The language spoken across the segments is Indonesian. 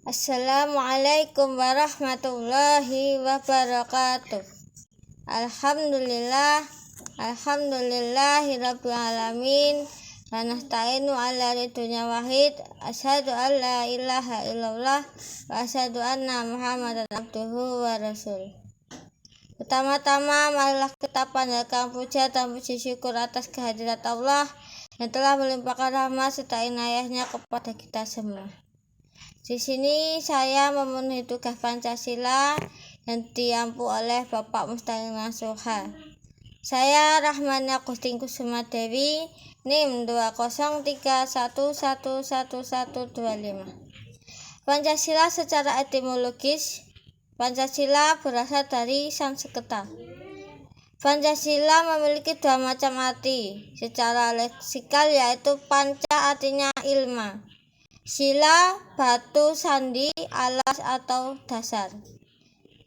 Assalamualaikum warahmatullahi wabarakatuh. Alhamdulillahirabbil alamin. Wa nasta'inu ala ridhonya wahid. Asyhadu an la ilaha illallah wa asyhadu anna Muhammadan abduhu wa rasul. Pertama-tama marilah kita panjatkan puja dan puji syukur atas kehadirat Allah yang telah melimpahkan rahmat serta inayahnya kepada kita semua. Di sini saya memenuhi tugas Pancasila yang diampu oleh Bapak Mustaqim Nasuha. Saya Rahmani Agustin Kusuma Dewi, NIM 203111125. Pancasila secara etimologis, Pancasila berasal dari Sanskerta. Pancasila memiliki dua macam arti. Secara leksikal yaitu panca artinya ilma. Sila, batu, sandi, alas atau dasar.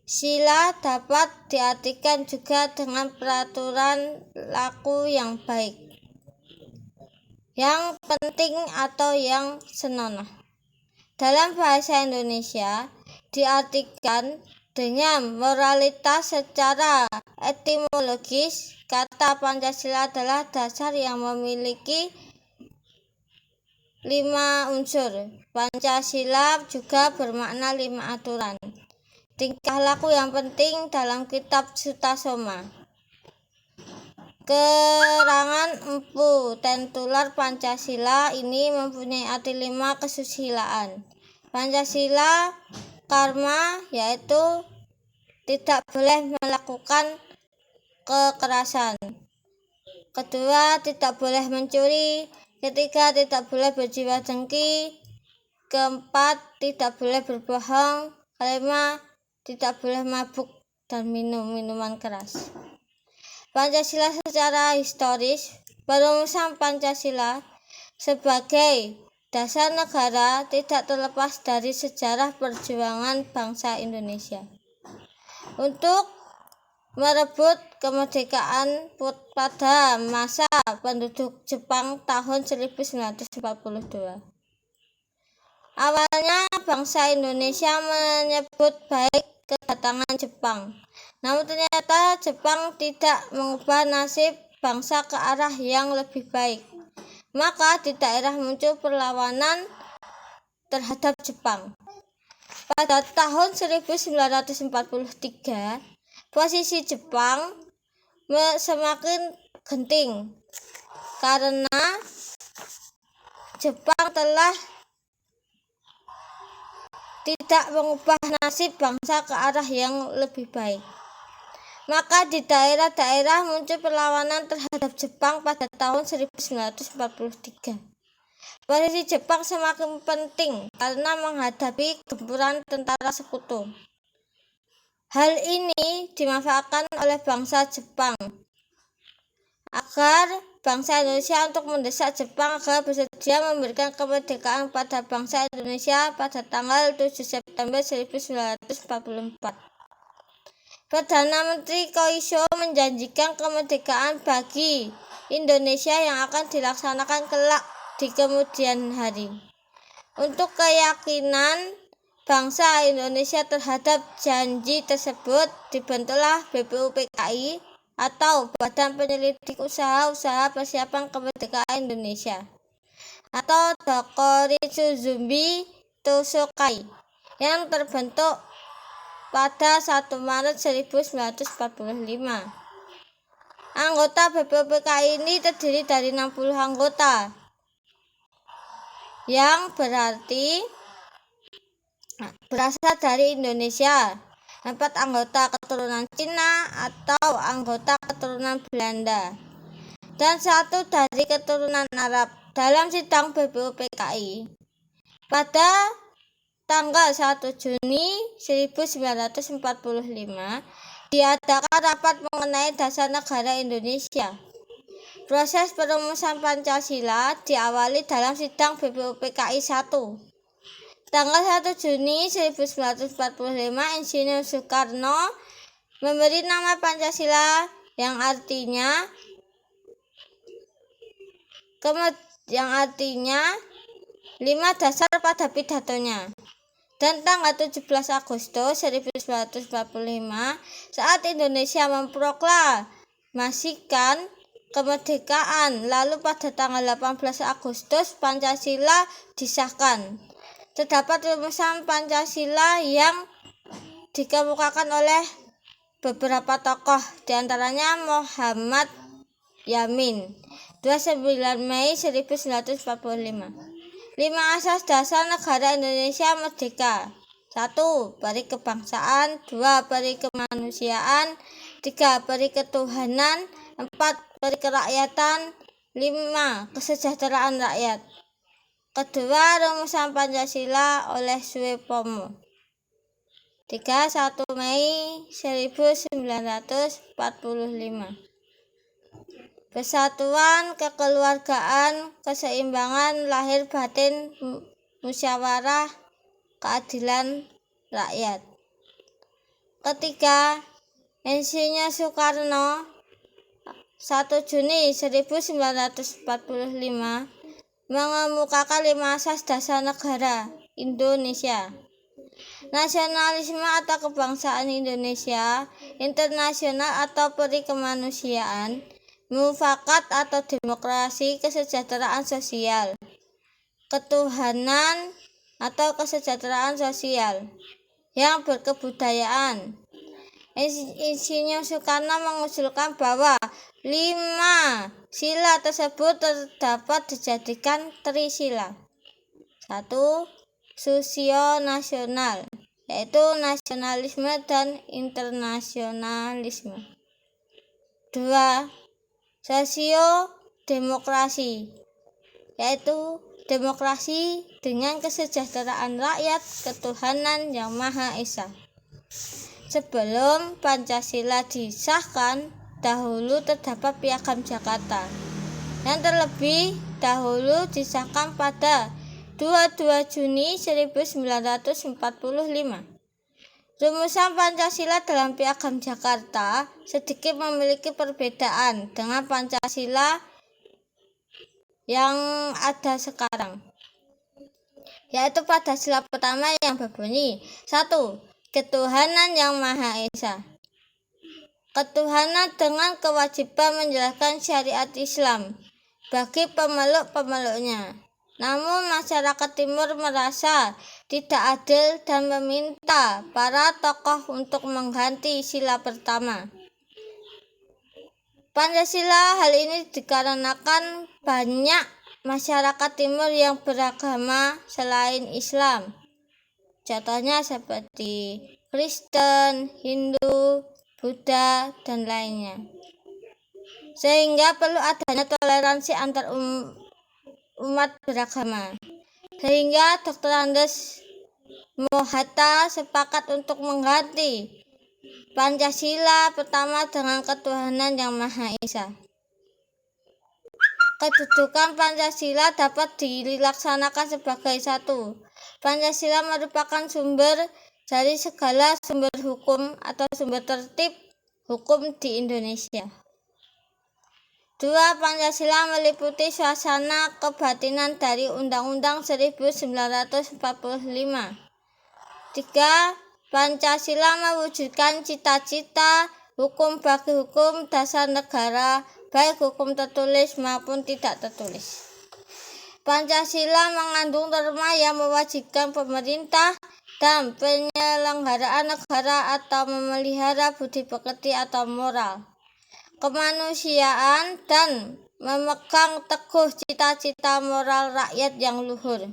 Sila dapat diartikan juga dengan peraturan laku yang baik, yang penting atau yang senonoh. Dalam bahasa Indonesia diartikan dengan moralitas. Secara etimologis, kata Pancasila adalah dasar yang memiliki 5 unsur. Pancasila juga bermakna 5 aturan. Tingkah laku yang penting dalam kitab Sutasoma. Kerangan empu tentular Pancasila ini mempunyai arti 5 kesusilaan. Pancasila karma yaitu tidak boleh melakukan kekerasan. Kedua, tidak boleh mencuri. Ketiga, tidak boleh berjiwa dengki. Keempat, tidak boleh berbohong. Kelima, tidak boleh mabuk dan minum minuman keras. Pancasila secara historis, perumusan Pancasila sebagai dasar negara tidak terlepas dari sejarah perjuangan bangsa Indonesia untuk merebut kemerdekaan pada masa penduduk Jepang tahun 1942. Awalnya bangsa Indonesia menyebut baik kedatangan Jepang. Namun ternyata Jepang tidak mengubah nasib bangsa ke arah yang lebih baik. Maka di daerah muncul perlawanan terhadap Jepang. Pada tahun 1943, posisi Jepang semakin genting karena Jepang telah tidak mengubah nasib bangsa ke arah yang lebih baik. Maka di daerah-daerah muncul perlawanan terhadap Jepang pada tahun 1943. Posisi Jepang semakin penting karena menghadapi gempuran tentara sekutu. Hal ini dimanfaatkan oleh bangsa Jepang agar bangsa Indonesia untuk mendesak Jepang agar bersedia memberikan kemerdekaan pada bangsa Indonesia pada tanggal 7 September 1944. Perdana Menteri Koisho menjanjikan kemerdekaan bagi Indonesia yang akan dilaksanakan kelak di kemudian hari. Untuk keyakinan bangsa Indonesia terhadap janji tersebut, dibentuklah BPUPKI atau Badan Penyelidik Usaha-Usaha Persiapan Kemerdekaan Indonesia atau Dokoritsu-zumbi Tosokai yang terbentuk pada 1 Maret 1945. Anggota BPUPKI ini terdiri dari 60 anggota, yang berarti berasal dari Indonesia, 4 anggota keturunan Cina atau anggota keturunan Belanda, dan 1 dari keturunan Arab. Dalam sidang BPUPKI pada tanggal 1 Juni 1945 diadakan rapat mengenai dasar negara Indonesia. Proses perumusan Pancasila diawali dalam sidang BPUPKI 1. Tanggal 1 Juni 1945, Insinyur Soekarno memberi nama Pancasila yang artinya 5 dasar pada pidatonya. Dan tanggal 17 Agustus 1945 saat Indonesia memproklamasikan kemerdekaan. Lalu pada tanggal 18 Agustus Pancasila disahkan. Terdapat rumusan Pancasila yang dikemukakan oleh beberapa tokoh, diantaranya Muhammad Yamin, 29 Mei 1945. 5 asas dasar negara Indonesia merdeka. 1. Peri kebangsaan. 2. Peri kemanusiaan. 3. Peri ketuhanan. 4. Peri kerakyatan. 5. Kesejahteraan rakyat. Kedua, rumusan Pancasila oleh Suepomo. 31 Mei 1945. Persatuan, kekeluargaan, keseimbangan lahir batin, musyawarah, keadilan rakyat. Ketiga, Insinyur Soekarno 1 Juni 1945 mengemukakan 5 asas dasar negara Indonesia. Nasionalisme atau kebangsaan Indonesia, internasional atau peri kemanusiaan, mufakat atau demokrasi, kesejahteraan sosial, ketuhanan atau kesejahteraan sosial yang berkebudayaan. Insinyur Soekarno mengusulkan bahwa 5 sila tersebut dapat dijadikan trisila. 1. Sosio-nasional, yaitu nasionalisme dan internasionalisme. 2. Sosio-demokrasi, yaitu demokrasi dengan kesejahteraan rakyat, ketuhanan yang Maha Esa. Sebelum Pancasila disahkan, dahulu terdapat Piagam Jakarta yang terlebih dahulu disahkan pada 22 Juni 1945. Rumusan Pancasila dalam Piagam Jakarta sedikit memiliki perbedaan dengan Pancasila yang ada sekarang, yaitu pada sila pertama yang berbunyi 1. Ketuhanan yang Maha Esa. Ketuhanan dengan kewajiban menjalankan syariat Islam bagi pemeluk-pemeluknya. Namun masyarakat Timur merasa tidak adil dan meminta para tokoh untuk mengganti sila pertama. Pancasila hal ini dikarenakan banyak masyarakat Timur yang beragama selain Islam. Contohnya seperti Kristen, Hindu, Buddha, dan lainnya. Sehingga perlu adanya toleransi antar umat beragama. Sehingga Dr. Andes Mohatta sepakat untuk mengganti Pancasila pertama dengan ketuhanan yang Maha Esa. Kedudukan Pancasila dapat dilaksanakan sebagai 1. Pancasila merupakan sumber dari segala sumber hukum atau sumber tertib hukum di Indonesia. 2. Pancasila meliputi suasana kebatinan dari Undang-Undang 1945. 3. Pancasila mewujudkan cita-cita hukum bagi hukum dasar negara, baik hukum tertulis maupun tidak tertulis. Pancasila mengandung norma yang mewajibkan pemerintah dan penyelenggaraan negara atau memelihara budi pekerti atau moral kemanusiaan dan memegang teguh cita-cita moral rakyat yang luhur.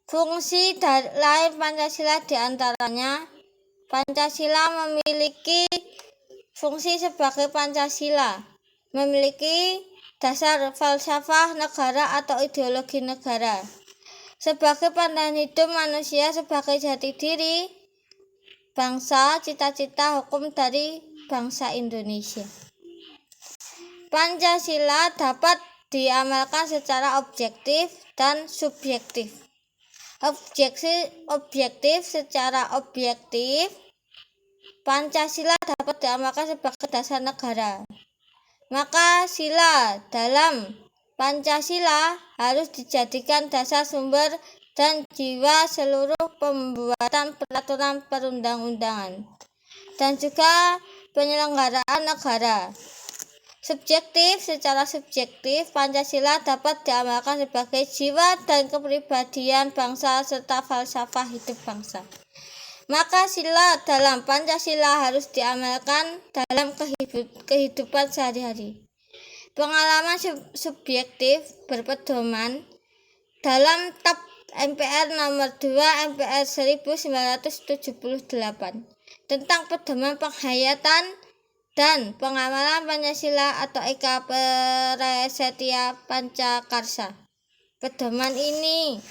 Fungsi lain Pancasila diantaranya Pancasila memiliki fungsi sebagai Pancasila memiliki dasar falsafah negara atau ideologi negara sebagai pandangan hidup manusia sebagai jati diri bangsa, cita-cita hukum dari bangsa Indonesia. Pancasila dapat diamalkan secara objektif dan subjektif. Objektif secara objektif, Pancasila dapat diamalkan sebagai dasar negara. Maka sila dalam Pancasila harus dijadikan dasar sumber dan jiwa seluruh pembuatan peraturan perundang-undangan, dan juga penyelenggaraan negara. Secara subjektif, Pancasila dapat diamalkan sebagai jiwa dan kepribadian bangsa serta falsafah hidup bangsa. Maka sila dalam Pancasila harus diamalkan dalam kehidupan sehari-hari. Pengalaman subjektif berpedoman dalam TAP MPR nomor 2 MPR 1978 tentang pedoman penghayatan dan pengamalan Pancasila atau Eka Prasetya Pancakarsa. Pedoman ini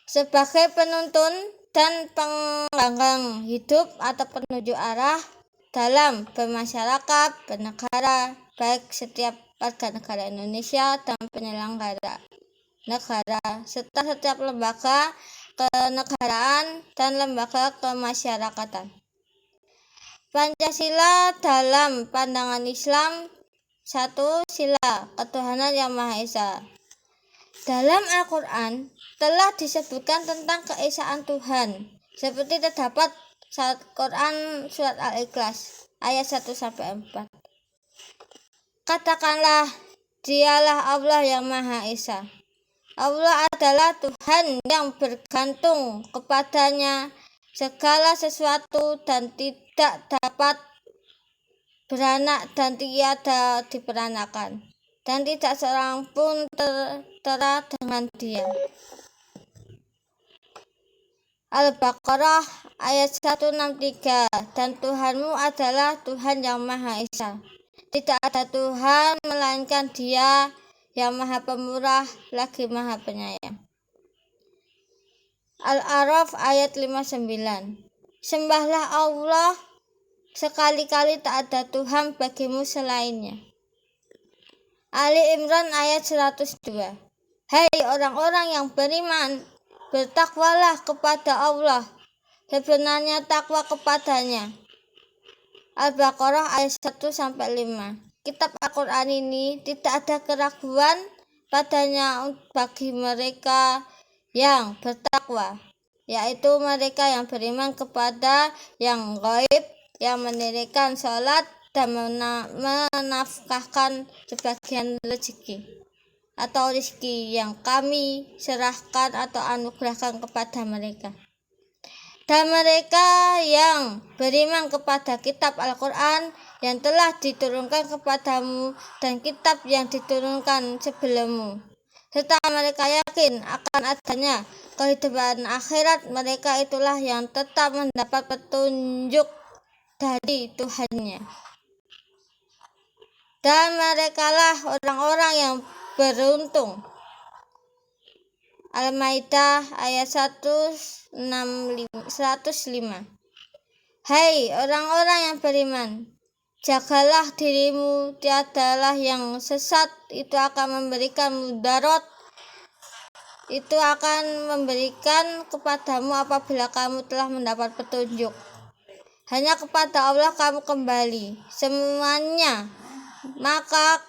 sebagai penuntun dan penganggang hidup atau penunjuk arah dalam bermasyarakat, bernegara, baik setiap warga negara Indonesia dan penyelenggara negara, serta setiap lembaga kenegaraan dan lembaga kemasyarakatan. Pancasila dalam pandangan Islam: 1. Sila ketuhanan yang Maha Esa. Dalam Al-Quran telah disebutkan tentang keesaan Tuhan, seperti terdapat saat Quran surat Al-Ikhlas ayat 1-4. Katakanlah, Dialah Allah yang Maha Esa. Allah adalah Tuhan yang bergantung kepadanya segala sesuatu dan tidak dapat beranak dan tiada diperanakan, dan tidak seorang pun tertera dengan Dia. Al-Baqarah ayat 163. Dan Tuhanmu adalah Tuhan yang Maha Esa. Tidak ada Tuhan melainkan Dia yang Maha Pemurah lagi Maha Penyayang. Al-A'raf ayat 59. Sembahlah Allah, sekali-kali tak ada Tuhan bagimu selainnya. Ali Imran ayat 102. Hai orang-orang yang beriman, bertakwalah kepada Allah, sebenarnya takwa kepadanya. Al-Baqarah ayat 1-5. Kitab Al-Quran ini tidak ada keraguan padanya bagi mereka yang bertakwa, yaitu mereka yang beriman kepada yang gaib, yang mendirikan sholat dan menafkahkan sebagian rezeki atau rezeki yang kami serahkan atau anugerahkan kepada mereka. Dan mereka yang beriman kepada kitab Al-Quran yang telah diturunkan kepadamu dan kitab yang diturunkan sebelummu, serta mereka yakin akan adanya kehidupan akhirat, mereka itulah yang tetap mendapat petunjuk dari Tuhannya. Dan merekalah orang-orang yang beruntung. Al-Maidah ayat 105. Hai orang-orang yang beriman, jagalah dirimu, tiadalah yang sesat itu akan memberikan mudarat, itu akan memberikan kepadamu apabila kamu telah mendapat petunjuk. Hanya kepada Allah kamu kembali semuanya, maka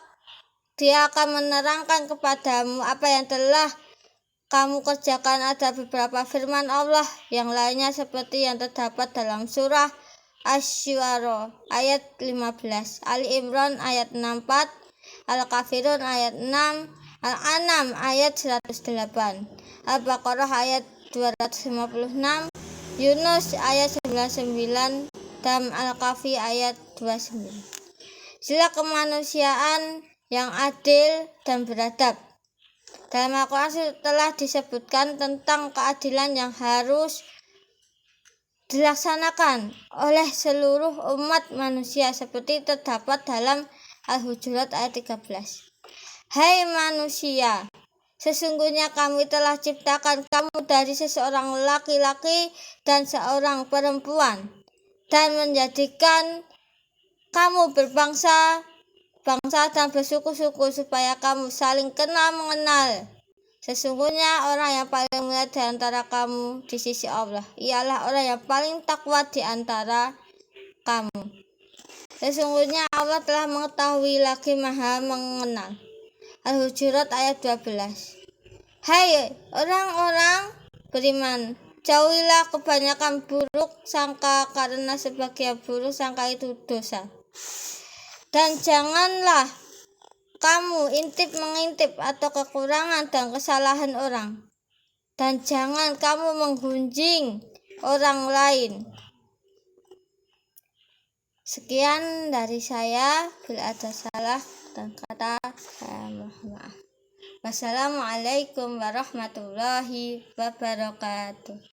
Dia akan menerangkan kepadamu apa yang telah kamu kerjakan. Ada beberapa firman Allah yang lainnya seperti yang terdapat dalam surah Asy-Syu'ara ayat 15, Ali Imran ayat 64, Al-Kafirun ayat 6, Al-An'am ayat 108, Al-Baqarah ayat 256, Yunus ayat 99, dan Al-Kahfi ayat 29. Sila kemanusiaan yang adil dan beradab. Dalam Al-Quran telah disebutkan tentang keadilan yang harus dilaksanakan oleh seluruh umat manusia seperti terdapat dalam Al-Hujurat ayat 13. Hai manusia, sesungguhnya kami telah ciptakan kamu dari seseorang laki-laki dan seorang perempuan, dan menjadikan kamu berbangsa dan bersuku-suku supaya kamu saling kenal mengenal. Sesungguhnya orang yang paling mulia di antara kamu di sisi Allah ialah orang yang paling takwa di antara kamu. Sesungguhnya Allah telah mengetahui lagi Maha mengenal. Al-Hujurat ayat 12. Hai orang-orang beriman, jauhilah kebanyakan buruk sangka, karena sebagian buruk sangka itu dosa. Dan janganlah kamu mengintip atau kekurangan dan kesalahan orang. Dan jangan kamu menggunjing orang lain. Sekian dari saya. Bila ada salah dan kata, saya mohon maaf. Wassalamualaikum warahmatullahi wabarakatuh.